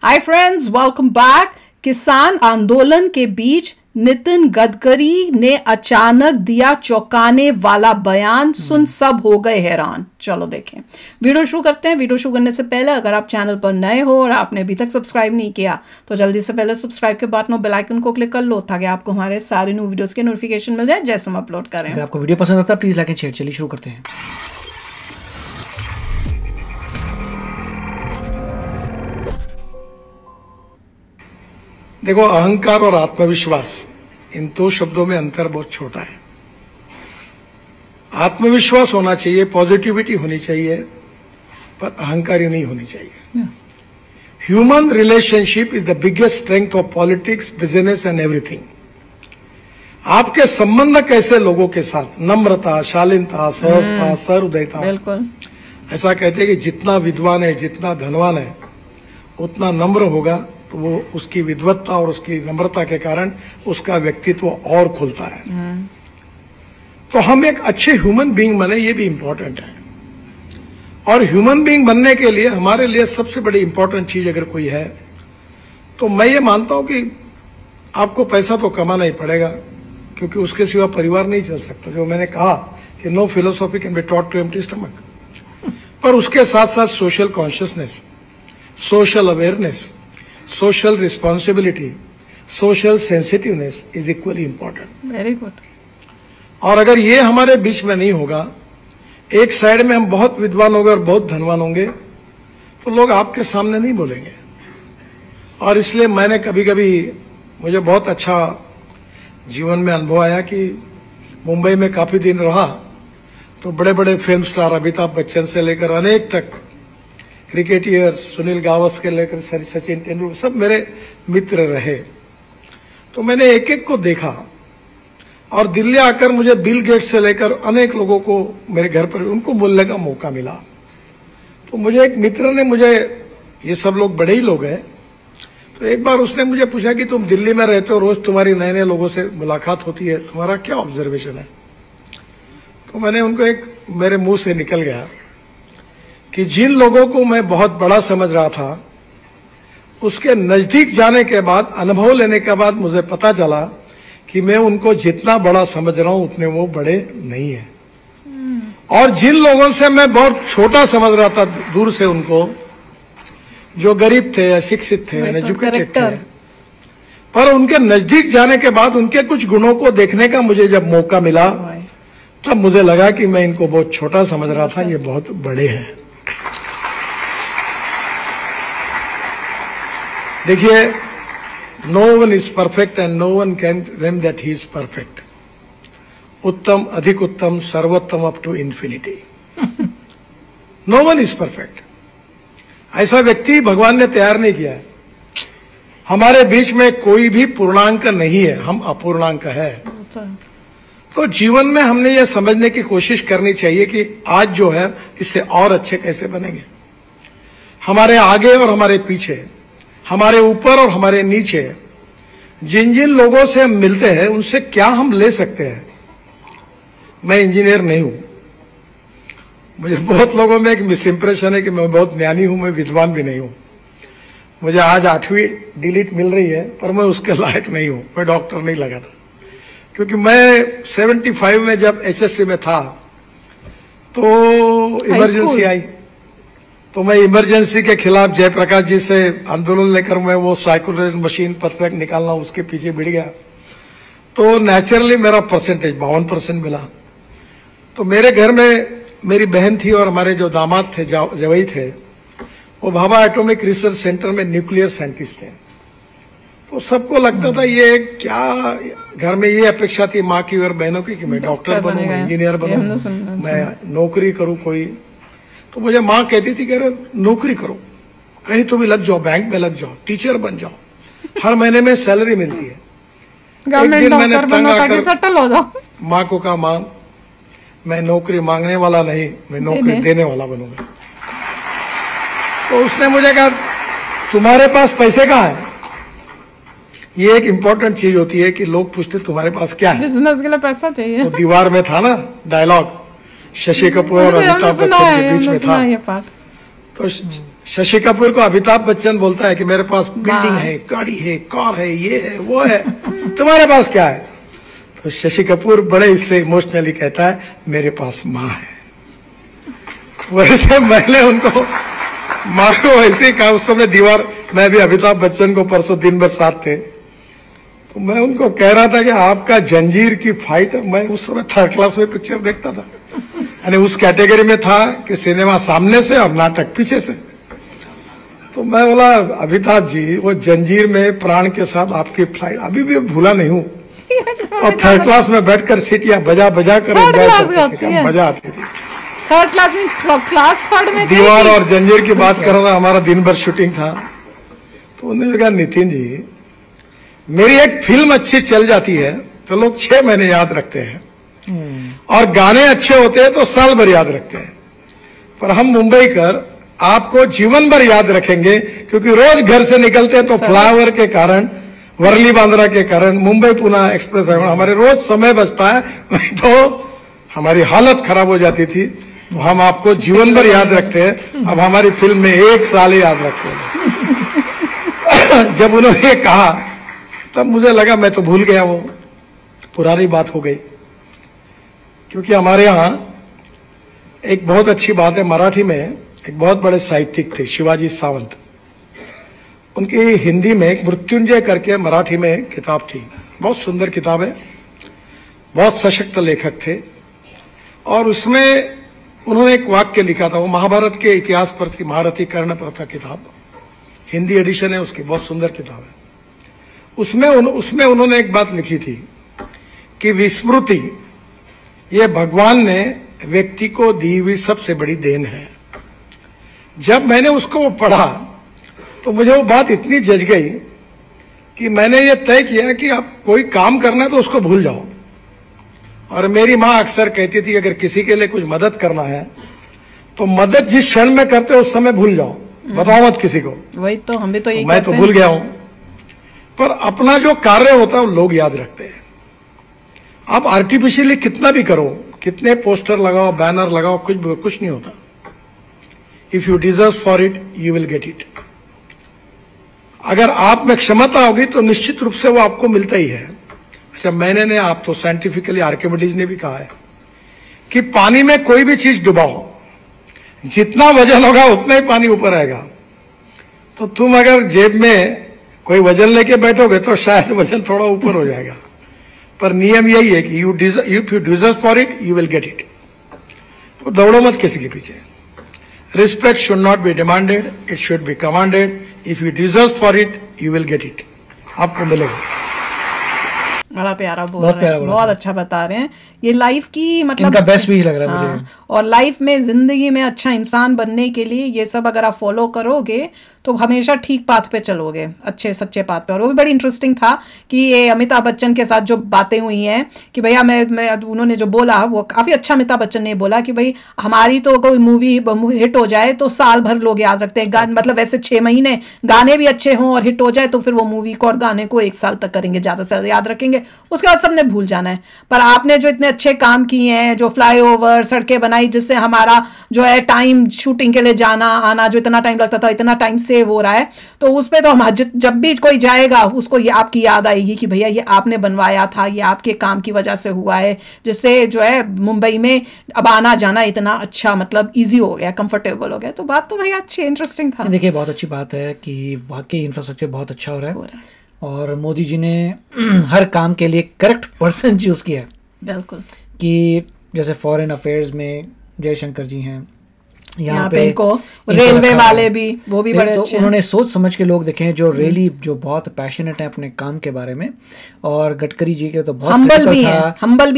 Hi friends, welcome back. किसान आंदोलन के बीच नितिन गडकरी ने अचानक दिया चौंकाने वाला बयान, सुन सब हो गए हैरान। चलो देखें, वीडियो शुरू करते हैं। वीडियो शुरू करने से पहले अगर आप चैनल पर नए हो और आपने अभी तक सब्सक्राइब नहीं किया तो जल्दी से पहले सब्सक्राइब के बटन और बेल आइकन को क्लिक कर लो ताकि आपको हमारे सारे न्यू वीडियोस के नोटिफिकेशन मिल जाए जैसे हम अपलोड करें। अगर आपको वीडियो पसंद आता है प्लीज लाइक एंड शेयर। चलिए शुरू करते हैं। देखो, अहंकार और आत्मविश्वास, इन दो शब्दों में अंतर बहुत छोटा है। आत्मविश्वास होना चाहिए, पॉजिटिविटी होनी चाहिए, पर अहंकारी नहीं होनी चाहिए। Human relationship is the biggest strength of politics, business and everything. आपके संबंध कैसे लोगों के साथ, नम्रता, शालीनता, सहजता, सहृदयता। बिल्कुल ऐसा कहते हैं कि जितना विद्वान है, जितना धनवान है, उतना नम्र होगा, तो वो उसकी विद्वत्ता और उसकी नम्रता के कारण उसका व्यक्तित्व और खुलता है। तो हम एक अच्छे ह्यूमन बीइंग बने, ये भी इंपॉर्टेंट है। और ह्यूमन बीइंग बनने के लिए हमारे लिए सबसे बड़ी इंपॉर्टेंट चीज अगर कोई है तो मैं ये मानता हूं कि आपको पैसा तो कमाना ही पड़ेगा, क्योंकि उसके सिवा परिवार नहीं चल सकता। जो मैंने कहा कि no philosophy can be taught to empty stomach, पर उसके साथ साथ social consciousness, social awareness, social responsibility, social sensitiveness is equally important. Very good. और अगर ये हमारे बीच में नहीं होगा, एक साइड में हम बहुत विद्वान होंगे और बहुत धनवान होंगे, तो लोग आपके सामने नहीं बोलेंगे। और इसलिए मैंने कभी कभी, मुझे बहुत अच्छा जीवन में अनुभव आया कि मुंबई में काफी दिन रहा तो बड़े बड़े फिल्म स्टार, अमिताभ बच्चन से लेकर अनेक तक, क्रिकेटियर्स, सुनील गावस्कर लेकर सचिन तेंदुलकर, सब मेरे मित्र रहे। तो मैंने एक एक को देखा और दिल्ली आकर मुझे बिल गेट्स से लेकर अनेक लोगों को मेरे घर पर उनको मिलने का मौका मिला। तो मुझे एक मित्र ने, मुझे, ये सब लोग बड़े ही लोग हैं, तो एक बार उसने मुझे पूछा कि तुम दिल्ली में रहते हो, रोज तुम्हारी नए नए लोगों से मुलाकात होती है, तुम्हारा क्या ऑब्जर्वेशन है? तो मैंने उनको, एक मेरे मुंह से निकल गया कि जिन लोगों को मैं बहुत बड़ा समझ रहा था, उसके नजदीक जाने के बाद, अनुभव लेने के बाद मुझे पता चला कि मैं उनको जितना बड़ा समझ रहा हूं उतने वो बड़े नहीं है। और जिन लोगों से मैं बहुत छोटा समझ रहा था दूर से, उनको, जो गरीब थे, अशिक्षित थे, अनएजुकेटेड थे, पर उनके नजदीक जाने के बाद उनके कुछ गुणों को देखने का मुझे जब मौका मिला, तब मुझे लगा कि मैं इनको बहुत छोटा समझ रहा था, ये बहुत बड़े हैं। देखिए, no one is perfect and no one can claim that he is perfect. उत्तम, अधिक उत्तम, सर्वोत्तम, up to infinity. No one is perfect. ऐसा व्यक्ति भगवान ने तैयार नहीं किया है। हमारे बीच में कोई भी पूर्णांक नहीं है, हम अपूर्णांक है। तो जीवन में हमने ये समझने की कोशिश करनी चाहिए कि आज जो है इससे और अच्छे कैसे बनेंगे। हमारे आगे और हमारे पीछे, हमारे ऊपर और हमारे नीचे, जिन जिन लोगों से हम मिलते हैं उनसे क्या हम ले सकते हैं। मैं इंजीनियर नहीं हूं, मुझे बहुत लोगों में एक मिस इंप्रेशन है कि मैं बहुत ज्ञानी हूं, मैं विद्वान भी नहीं हूं। मुझे आज 8वीं डिलीट मिल रही है, पर मैं उसके लायक नहीं हूं। मैं डॉक्टर नहीं लगा था, क्योंकि मैं 75 में जब HSC में था तो इमरजेंसी आई, तो मैं इमरजेंसी के खिलाफ जयप्रकाश जी से आंदोलन लेकर मैं वो साइकोलॉजी मशीन पत्रक निकालना, उसके पीछे भिड़ गया। तो नेचुरली मेरा परसेंटेज 52% मिला। तो मेरे घर में मेरी बहन थी और हमारे जो दामाद थे, जवाई थे, वो भाभा एटॉमिक रिसर्च सेंटर में न्यूक्लियर साइंटिस्ट थे। तो सबको लगता था ये क्या, घर में ये अपेक्षा थी माँ की और बहनों की कि मैं डॉक्टर बनूं, इंजीनियर बनूं, मैं नौकरी करूं कोई। तो मुझे माँ कहती थी कि अरे नौकरी करो, कहीं तो भी लग जाओ, बैंक में लग जाओ, टीचर बन जाओ, हर महीने में सैलरी मिलती है। एक दिन मैंने तंग आकर माँ को कहा, माँ मैं नौकरी मांगने वाला नहीं, मैं नौकरी देने वाला बनूंगा। तो उसने मुझे कहा तुम्हारे पास पैसे कहाँ है? ये एक इम्पोर्टेंट चीज होती है कि लोग पूछते तुम्हारे पास क्या है। बिजनेस के लिए पैसा चाहिए। तो दीवार में था ना डायलॉग, शशि कपूर और अमिताभ बच्चन के बीच में था। तो शशि कपूर को अमिताभ बच्चन बोलता है कि मेरे पास बिल्डिंग है, गाड़ी है, कार है, ये है, वो है, तुम्हारे पास क्या है? तो शशि कपूर बड़े इससे इमोशनली कहता है, मेरे पास माँ है। वैसे मैंने उनको माँ को वैसे ही कहा। उस समय दीवार, मैं भी अमिताभ बच्चन को परसों दिन भर साथ थे, तो मैं उनको कह रहा था कि आपका जंजीर की फाइट, मैं उस समय 3rd क्लास में पिक्चर देखता था, यानी उस कैटेगरी में था कि सिनेमा सामने से और नाटक पीछे से। तो मैं बोला, अमिताभ जी, वो जंजीर में प्राण के साथ आपकी फ्लाइट अभी भी भूला नहीं हूँ। और 3rd क्लास में बैठकर सीटियां बजा बजा कर मजा आती थी। 3rd क्लास में, क्लास 3rd में दीवार और जंजीर की बात कर रहा था, हमारा दिन भर शूटिंग था। तो उन्होंने कहा, नितिन जी, मेरी एक फिल्म अच्छी चल जाती है तो लोग 6 महीने याद रखते हैं, और गाने अच्छे होते हैं तो साल भर याद रखते हैं, पर हम मुंबई कर आपको जीवन भर याद रखेंगे, क्योंकि रोज घर से निकलते हैं तो फ्लाईओवर के कारण, वर्ली बांद्रा के कारण, मुंबई पुणे एक्सप्रेस हमारे रोज समय बचता है, नहीं तो हमारी हालत खराब हो जाती थी। तो हम आपको जीवन भर याद रखते हैं, अब हमारी फिल्म में 1 साल ही याद रखते हैं। जब उन्होंने ये कहा तब मुझे लगा मैं तो भूल गया, वो पुरानी बात हो गई। क्योंकि हमारे यहाँ एक बहुत अच्छी बात है, मराठी में एक बहुत बड़े साहित्यिक थे, शिवाजी सावंत। उनकी हिंदी में एक मृत्युंजय करके मराठी में किताब थी, बहुत सुंदर किताब है, बहुत सशक्त लेखक थे। और उसमें उन्होंने एक वाक्य लिखा था, वो महाभारत के इतिहास पर थी, महारथी कर्ण पर था किताब, हिंदी एडिशन है उसकी, बहुत सुंदर किताब है। उसमें उन्होंने एक बात लिखी थी कि विस्मृति ये भगवान ने व्यक्ति को दी हुई सबसे बड़ी देन है। जब मैंने उसको पढ़ा तो मुझे वो बात इतनी जज गई कि मैंने ये तय किया कि अब कोई काम करना है तो उसको भूल जाओ। और मेरी माँ अक्सर कहती थी, अगर किसी के लिए कुछ मदद करना है तो मदद जिस क्षण में करते हो उस समय भूल जाओ, बताओ मत किसी को। वही तो हम भी तो यही मैं तो भूल गया हूं, पर अपना जो कार्य होता है वो लोग याद रखते हैं। आप आर्टिफिशियली कितना भी करो, कितने पोस्टर लगाओ, बैनर लगाओ, कुछ नहीं होता। If you deserve for it you will get it. अगर आप में क्षमता होगी तो निश्चित रूप से वो आपको मिलता ही है। अच्छा, मैंने नहीं, आप तो साइंटिफिकली आर्किमिडीज ने भी कहा है कि पानी में कोई भी चीज डुबाओ, जितना वजन होगा उतना ही पानी ऊपर आएगा। तो तुम अगर जेब में कोई वजन लेके बैठोगे तो शायद वजन थोड़ा ऊपर हो जाएगा, पर नियम यही है कि if you deserve for it you will get it. तो दौड़ो मत किसी के पीछे। Respect should not be demanded, it should be commanded. If you deserve for it you will get it, आपको मिलेगा। बड़ा प्यारा बोल रहे हैं, बहुत अच्छा बता रहे हैं। ये लाइफ की मतलब इनका बेस्ट भी लग रहा है मुझे। और लाइफ में, जिंदगी में अच्छा इंसान बनने के लिए ये सब अगर आप फॉलो करोगे तो हमेशा ठीक पाथ पे चलोगे, अच्छे सच्चे पाथ पे। और वो भी बड़ी इंटरेस्टिंग था कि ये अमिताभ बच्चन के साथ जो बातें हुई हैं कि भैया मैं उन्होंने जो बोला वो काफी अच्छा अमिताभ बच्चन ने बोला कि भाई हमारी तो कोई मूवी हिट हो जाए तो साल भर लोग याद रखते हैं, मतलब वैसे 6 महीने, गाने भी अच्छे हों और हिट हो जाए तो फिर वो मूवी को और गाने को 1 साल तक करेंगे, ज्यादा से ज्यादा याद रखेंगे, उसके बाद सबने भूल जाना है। पर आपने जो इतने अच्छे काम किए हैं, जो फ्लाईओवर, सड़कें बनाई, जिससे हमारा जो है टाइम, शूटिंग के लिए जाना आना जो इतना टाइम लगता था, इतना टाइम सेव हो रहा है, तो उस पर तो हम जब भी कोई जाएगा उसको ये आपकी याद आएगी कि भैया ये आपने बनवाया था, ये आपके काम की वजह से हुआ है, जिससे जो है मुंबई में अब आना जाना इतना अच्छा, मतलब ईजी हो गया, कंफर्टेबल हो गया। तो बात तो भैया अच्छी, इंटरेस्टिंग था। देखिए, बहुत अच्छी बात है कि वाकई इंफ्रास्ट्रक्चर बहुत अच्छा हो रहा है और मोदी जी ने हर काम के लिए करेक्ट पर्सन चूज किया है। बिल्कुल, कि जैसे फॉरेन अफेयर्स में जयशंकर जी हैं, यहाँ पे इनको रेलवे वाले भी, वो भी बड़े अच्छे, उन्होंने सोच समझ के लोग देखे हैं जो रियली जो बहुत पैशनेट है अपने काम के बारे में। और गडकरी जी के तो बहुत हम्बल भी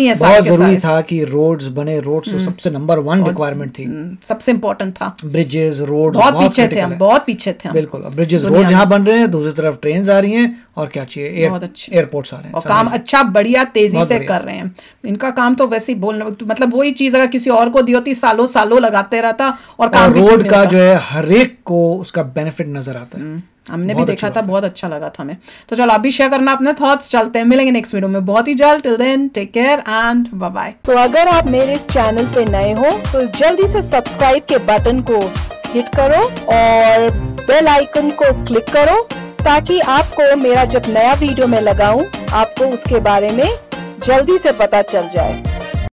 है, बहुत जरूरी था कि रोड्स बने। रोड्स सबसे नंबर 1 रिक्वायरमेंट थी, सबसे इम्पोर्टेंट था। ब्रिजेस, रोड्स बहुत पीछे थे हम, बहुत पीछे थे हम। बिल्कुल, ब्रिजेस, रोड यहाँ बन रहे हैं, दूसरी तरफ ट्रेन आ रही हैं, और क्या चाहिए, एयरपोर्ट्स आ रहे हैं, और काम अच्छा बढ़िया तेजी से कर रहे हैं। इनका काम तो वैसे ही बोलना, मतलब वही चीज अगर किसी और को दी होती सालों सालों लगाते रहता और काम रोड का जो है हर एक को उसका बेनिफिट नजर आता है। हमने भी देखा था, बहुत अच्छा लगा था हमें। तो चलो आप भी शेयर करना अपने थॉट्स। चलते हैं, मिलेंगे नेक्स्ट वीडियो में बहुत ही जल्द। Till then take care and bye bye. तो अगर आप मेरे इस चैनल पे नए हो तो जल्दी से सब्सक्राइब के बटन को हिट करो और बेल आइकन को क्लिक करो ताकि आपको मेरा जब नया वीडियो मैं लगाऊं आपको उसके बारे में जल्दी से पता चल जाए।